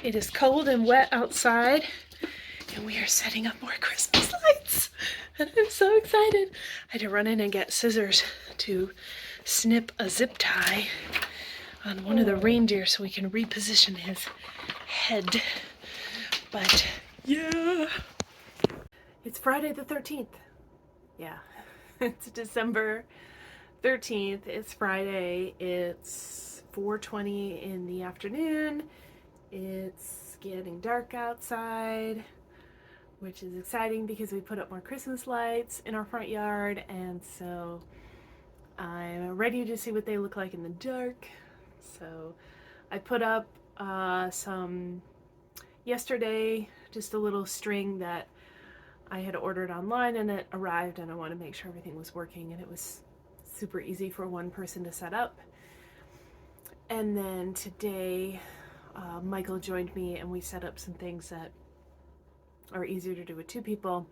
It is cold and wet outside, and we are setting up more Christmas lights. And I'm so excited. I had to run in and get scissors to snip a zip tie on one of the reindeer so we can reposition his head. But yeah. It's Friday the 13th. Yeah. It's December 13th. It's Friday. It's 4:20 in the afternoon. It's getting dark outside, which is exciting because we put up more Christmas lights in our front yard, and so I'm ready to see what they look like in the dark. So I put up some yesterday, just a little string that I had ordered online, and it arrived, and I wanted to make sure everything was working, and it was super easy for one person to set up. And then today Michael joined me and we set up some things that are easier to do with two people,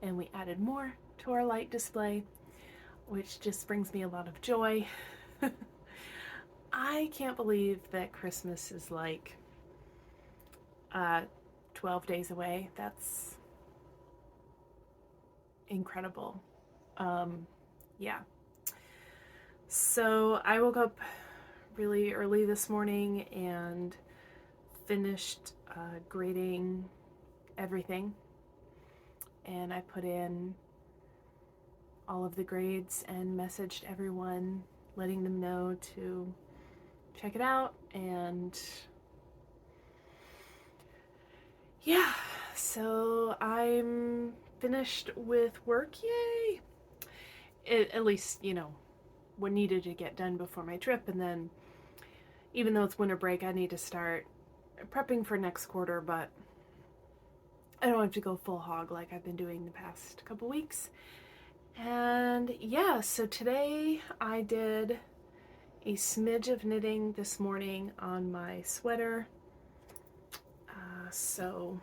and we added more to our light display, which just brings me a lot of joy. I can't believe that Christmas is like 12 days away. That's incredible. Yeah. So I woke up really early this morning and finished grading everything, and I put in all of the grades and messaged everyone, letting them know to check it out. And yeah, so I'm finished with work. Yay! At least, you know, what needed to get done before my trip. And then, even though it's winter break, I need to start prepping for next quarter, but I don't have to go full hog like I've been doing the past couple weeks. And yeah, so today I did a smidge of knitting this morning on my sweater. So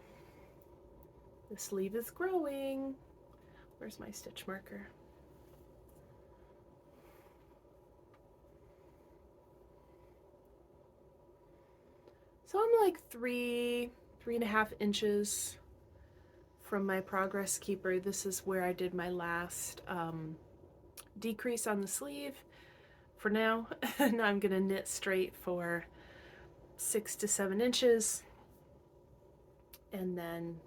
the sleeve is growing. Where's my stitch marker? So I'm like 3.5 inches from my progress keeper. This is where I did my last decrease on the sleeve for now. And I'm gonna knit straight for 6 to 7 inches and then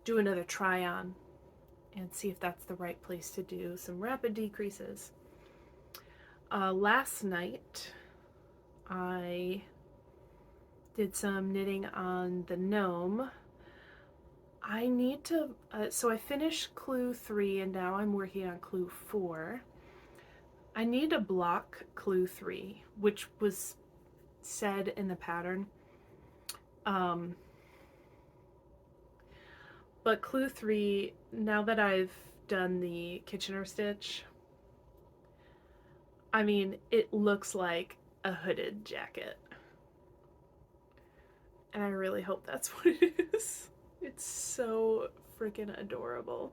do another try on and see if that's the right place to do some rapid decreases. Last night I did some knitting on the gnome. I need to, so I finished clue 3 and now I'm working on clue 4. I need to block clue 3, which was said in the pattern. But clue 3, now that I've done the Kitchener stitch, I mean, it looks like a hooded jacket. And I really hope that's what it is. It's so freaking adorable.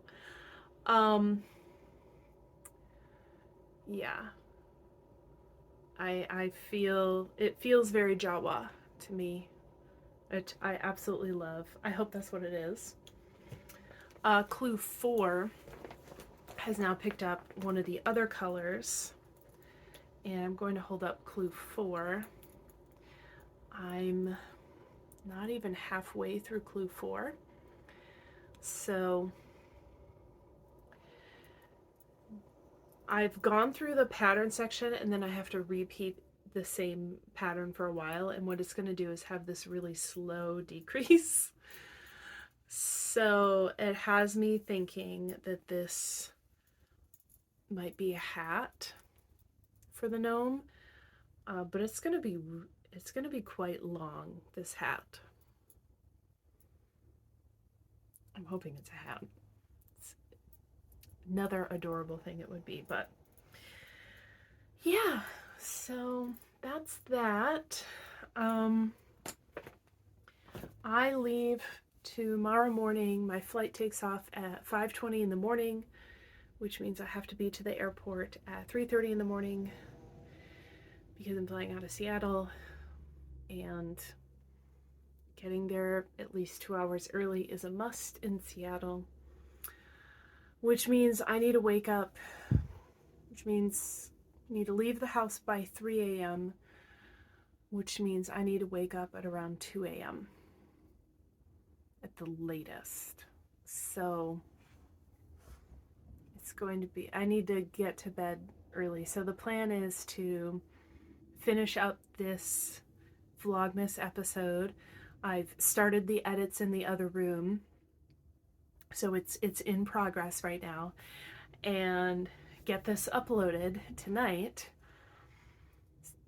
Yeah. I feel, it feels very Jawa to me. I absolutely love. I hope that's what it is. Clue 4 has now picked up one of the other colors, and I'm going to hold up clue 4. I'm not even halfway through clue 4, so I've gone through the pattern section and then I have to repeat the same pattern for a while, and what it's going to do is have this really slow decrease. So it has me thinking that this might be a hat for the gnome, but it's going to be quite long, this hat. I'm hoping it's a hat. It's another adorable thing it would be, but yeah, so that's that. I leave tomorrow morning. My flight takes off at 5:20 in the morning, which means I have to be to the airport at 3:30 in the morning because I'm flying out of Seattle, and Getting there at least 2 hours early is a must in Seattle, which means I need to wake up, which means I need to leave the house by 3 a.m., which means I need to wake up at around 2 a.m. at the latest. So it's going to be, I need to get to bed early. So the plan is to finish up this Vlogmas episode. I've started the edits in the other room, so it's in progress right now, and get this uploaded tonight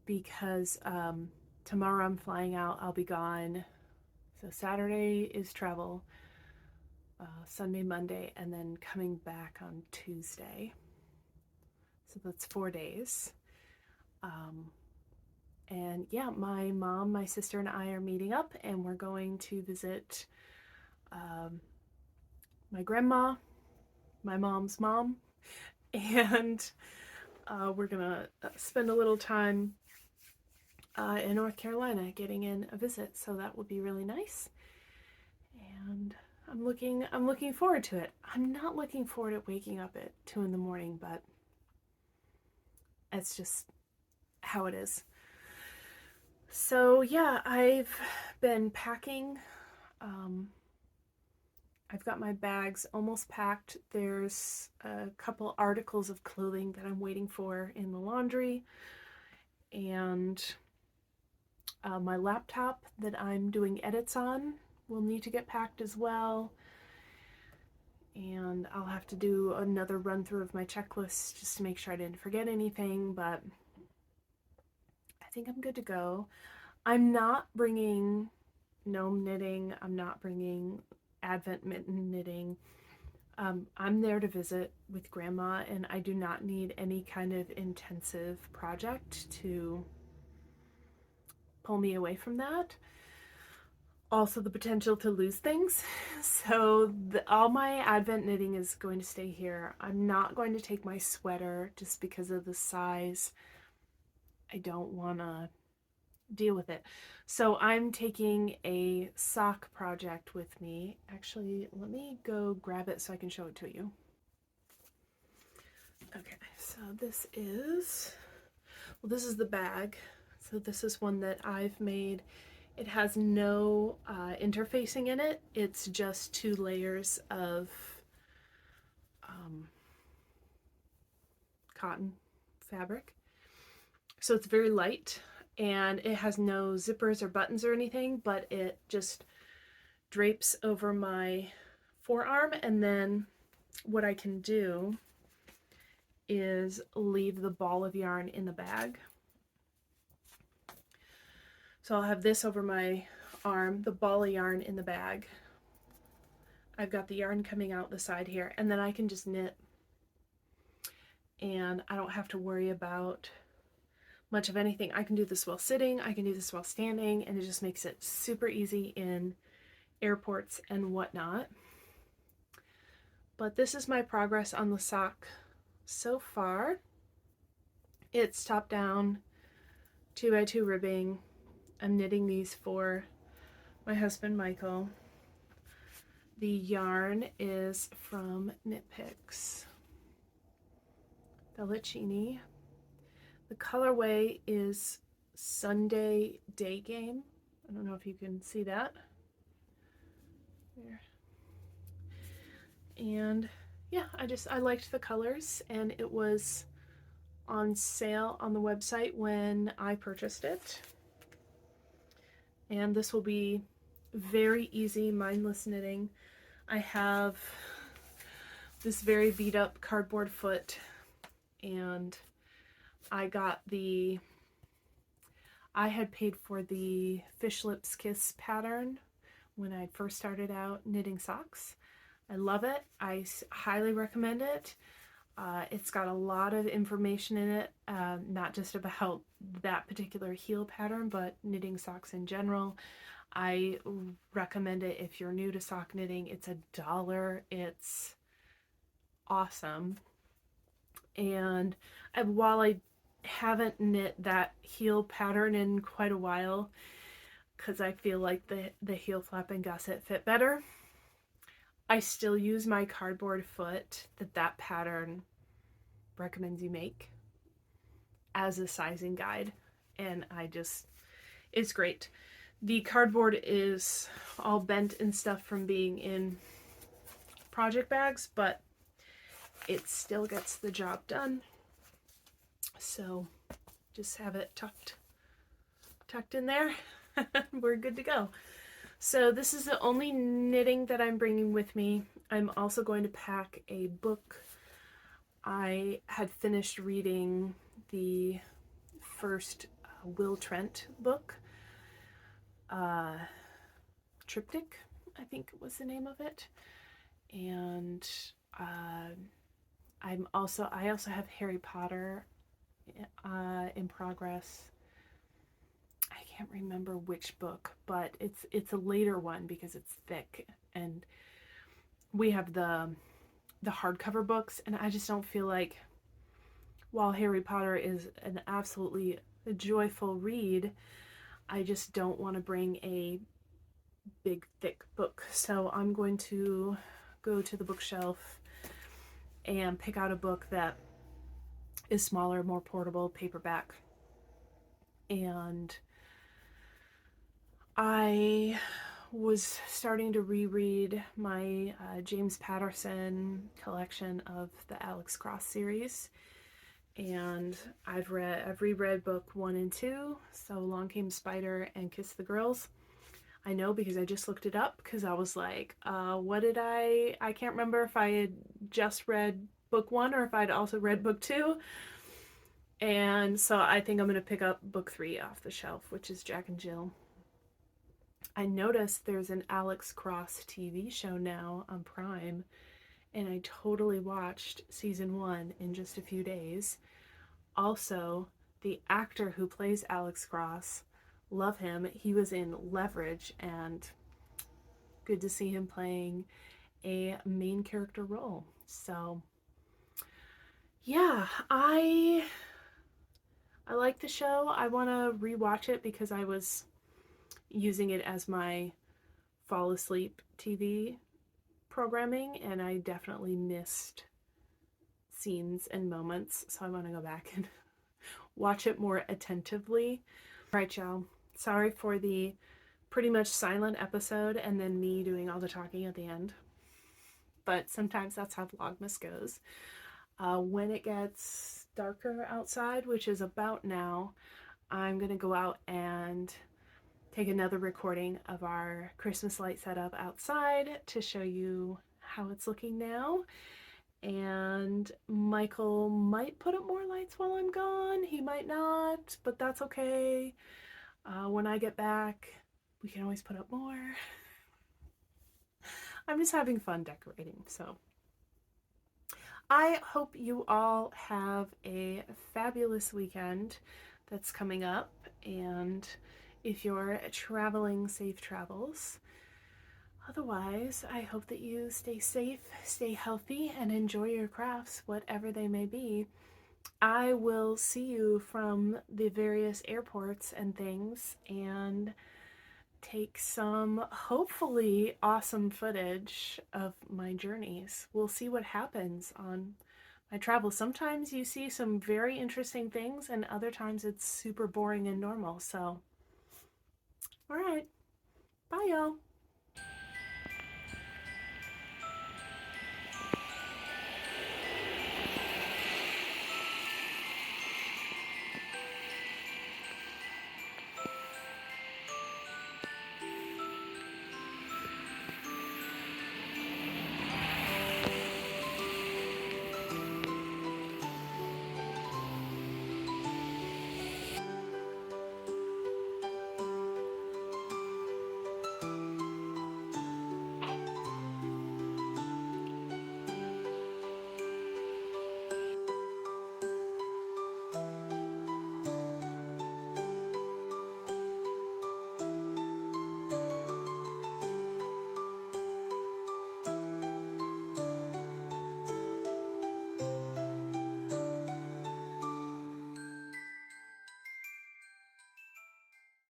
because tomorrow I'm flying out. I'll be gone. So Saturday is travel, Sunday, Monday, and then coming back on Tuesday. So that's 4 days. And yeah, my mom, my sister, and I are meeting up, and we're going to visit my grandma, my mom's mom, and we're gonna spend a little time in North Carolina getting in a visit, so that will be really nice. And I'm looking forward to it. I'm not looking forward to waking up at 2 in the morning, but it's just how it is. So yeah, I've been packing. I've got my bags almost packed. There's a couple articles of clothing that I'm waiting for in the laundry, and my laptop that I'm doing edits on will need to get packed as well. And I'll have to do another run through of my checklist just to make sure I didn't forget anything, but I think I'm good to go. I'm not bringing gnome knitting. I'm not bringing Advent mitten knitting. I'm there to visit with Grandma, and I do not need any kind of intensive project to pull me away from that. Also, the potential to lose things. So all my Advent knitting is going to stay here. I'm not going to take my sweater just because of the size. I don't want to deal with it. So I'm taking a sock project with me. Actually, let me go grab it so I can show it to you. Okay, so this is the bag. So this is one that I've made. It has no interfacing in it. It's just 2 layers of cotton fabric. So it's very light, and it has no zippers or buttons or anything, but it just drapes over my forearm, and then what I can do is leave the ball of yarn in the bag. So I'll have this over my arm, the ball of yarn in the bag. I've got the yarn coming out the side here, and then I can just knit, and I don't have to worry about much of anything. I can do this while sitting, I can do this while standing, and it just makes it super easy in airports and whatnot. But this is my progress on the sock so far. It's top down, 2x2 ribbing. I'm knitting these for my husband Michael. The yarn is from Knit Picks, Bellicini. The colorway is Sunday Day Game. I don't know if you can see that. There. And yeah, I liked the colors, and it was on sale on the website when I purchased it. And this will be very easy, mindless knitting. I have this very beat up cardboard foot, and I had paid for the Fish Lips Kiss pattern when I first started out knitting socks. I love it. I highly recommend it. It's got a lot of information in it, not just about that particular heel pattern, but knitting socks in general. I recommend it if you're new to sock knitting. It's $1. It's awesome. And while I haven't knit that heel pattern in quite a while, because I feel like the heel flap and gusset fit better. I still use my cardboard foot that pattern recommends you make as a sizing guide, and it's great. The cardboard is all bent and stuff from being in project bags, but it still gets the job done. So just have it tucked in there. We're good to go. So this is the only knitting that I'm bringing with me. I'm also going to pack a book. I had finished reading the first Will Trent book, Triptych, I think was the name of it. And I also have Harry Potter in progress. I can't remember which book, but it's a later one because it's thick, and we have the hardcover books, and I just don't feel like, while Harry Potter is an absolutely joyful read, I just don't want to bring a big thick book. So I'm going to go to the bookshelf and pick out a book that is smaller, more portable, paperback. And I was starting to reread my James Patterson collection of the Alex Cross series, and I've reread book 1 and 2, so Along Came Spider and Kiss the Girls. I know because I just looked it up, because I was like, what did I can't remember if I had just read book 1 or if I'd also read book 2. And so I think I'm going to pick up book 3 off the shelf, which is Jack and Jill. I noticed there's an Alex Cross TV show now on Prime, and I totally watched season 1 in just a few days. Also, the actor who plays Alex Cross, love him. He was in Leverage, and good to see him playing a main character role. So yeah, I like the show. I want to rewatch it because I was using it as my fall asleep TV programming, and I definitely missed scenes and moments, so I want to go back and watch it more attentively. Alright, y'all, sorry for the pretty much silent episode and then me doing all the talking at the end, but sometimes that's how Vlogmas goes. When it gets darker outside, which is about now, I'm gonna go out and take another recording of our Christmas light setup outside to show you how it's looking now. And Michael might put up more lights while I'm gone. He might not, but that's okay. When I get back, we can always put up more. I'm just having fun decorating, so I hope you all have a fabulous weekend that's coming up, and if you're traveling, safe travels. Otherwise, I hope that you stay safe, stay healthy, and enjoy your crafts, whatever they may be. I will see you from the various airports and things, and take some hopefully awesome footage of my journeys. We'll see what happens on my travels. Sometimes you see some very interesting things, and other times it's super boring and normal. So, all right, bye y'all.